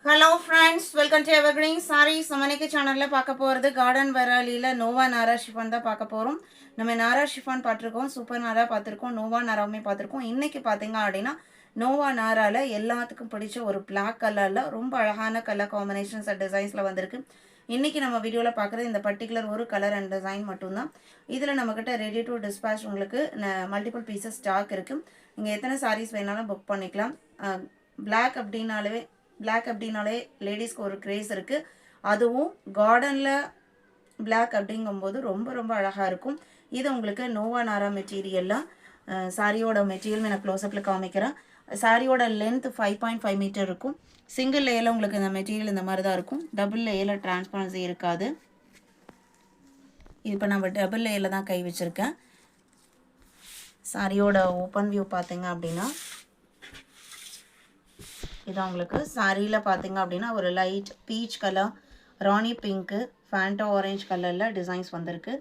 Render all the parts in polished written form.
Hello friends, welcome to Evergreen Sarees. நம்ம இன்னைக்கு சேனலில் பார்க்க போகிறது கார்டன் வெராலியில் நோவா நாரா ஷிஃபான் தான் பார்க்க போகிறோம். நம்ம நாரா ஷிஃபான் பார்த்துருக்கோம், சூப்பர் நாரா பார்த்துருக்கோம், நோவா நாராவுமே பார்த்துருக்கோம். இன்றைக்கி பார்த்தீங்க அப்படின்னா நோவா நாராவில் எல்லாத்துக்கும் பிடிச்ச ஒரு பிளாக் கலரில் ரொம்ப அழகான கலர் காம்பினேஷன்ஸ் அண்ட் டிசைன்ஸில் வந்திருக்கு. இன்றைக்கி நம்ம வீடியோவில் பார்க்குறது இந்த பர்டிகுலர் ஒரு கலர் அண்ட் டிசைன் மட்டும்தான். இதில் நம்மக்கிட்ட ரெடி டு டிஸ்பேச் உங்களுக்கு மல்டிபிள் பீசஸ் ஸ்டாக் இருக்குது. நீங்கள் எத்தனை சாரீஸ் வேணாலும் புக் பண்ணிக்கலாம். பிளாக் அப்படின்னாலே லேடிஸ்க்கு ஒரு க்ரேஸ் இருக்குது. அதுவும் கார்டனில் பிளாக் அப்படிங்கும்போது ரொம்ப ரொம்ப அழகாக இருக்கும். இது உங்களுக்கு நோவா நாரா மெட்டீரியல்லாம் சாரியோட மெட்டீரியல் நான் க்ளோஸ்அப்பில் காமிக்கிறேன். சாரியோட லென்த் 5.5 மீட்டர் இருக்கும். சிங்கிள் லேயில் உங்களுக்கு இந்த மெட்டீரியல் இந்த மாதிரி தான் இருக்கும். டபுள் லேயில் டிரான்ஸ்பரன்சி இருக்காது. இப்போ நம்ம டபுள் லேயில் தான் கை வச்சுருக்கேன். சாரியோட ஓப்பன் வியூ பார்த்தீங்க அப்படின்னா இது உங்களுக்கு சாரியில் பார்த்தீங்க அப்படின்னா ஒரு light peach colour, rani pink, Fanta orange கலரில் டிசைன்ஸ் வந்திருக்கு.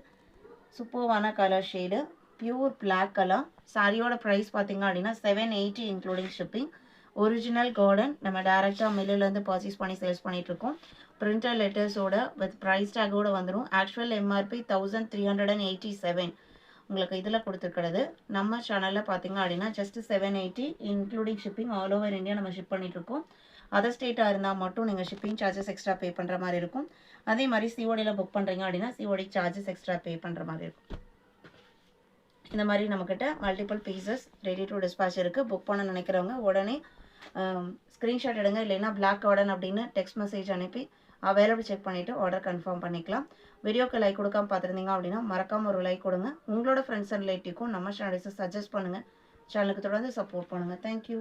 சூப்பர்வான colour shade, pure black colour. சாரியோட ப்ரைஸ் பார்த்தீங்க அப்படின்னா 780 இன்க்ளூடிங் ஷிப்பிங். ஒரிஜினல் கார்டன் நம்ம டேரெக்டாக மில்லுலேருந்து பர்ச்சேஸ் பண்ணி சேல்ஸ் பண்ணிகிட்ருக்கோம். பிரிண்டர் லெட்டர்ஸோட வித் ப்ரைஸ் டேக்கோடு வந்துடும். ஆக்சுவல் எம்ஆர்பி 1387 உங்களுக்கு இதில் கொடுத்துருக்கிறது. நம்ம சேனலில் பார்த்தீங்க அப்படின்னா just 780 including shipping. All over India நம்ம ஷிப் பண்ணிகிட்ருக்கோம். அதர் ஸ்டேட்டாக இருந்தால் மட்டும் நீங்கள் ஷிப்பிங் சார்ஜஸ் எக்ஸ்ட்ரா பே பண்ணுற மாதிரி இருக்கும். அதே மாதிரி சிஓடியில் புக் பண்ணுறீங்க அப்படின்னா சிஓடி சார்ஜஸ் எக்ஸ்ட்ரா பே பண்ணுற மாதிரி இருக்கும். இந்த மாதிரி நம்மக்கிட்ட multiple pieces ready to dispatch இருக்குது. புக் பண்ண நினைக்கிறவங்க உடனே ஸ்க்ரீன்ஷாட் எடுங்க, இல்லைன்னா பிளாக் கார்டன் அப்படின்னு டெக்ஸ்ட் மெசேஜ் அனுப்பி அவைலபிள் செக் பண்ணிவிட்டு ஆர்டர் கன்ஃபார்ம் பண்ணிக்கலாம். வீடியோக்கு லைக் கொடுக்காம பார்த்துருந்தீங்க அப்படின்னா மறக்காமல் ஒரு லைக் கொடுங்க. உங்களோட ஃப்ரெண்ட்ஸ் அண்ட் ரிலேட்டிவ்க்கும் நம்ம சேனல்ஸை சஜஸ்ட் பண்ணுங்கள். சேனலுக்கு தொடர்ந்து சப்போர்ட் பண்ணுங்கள். தேங்க்யூ.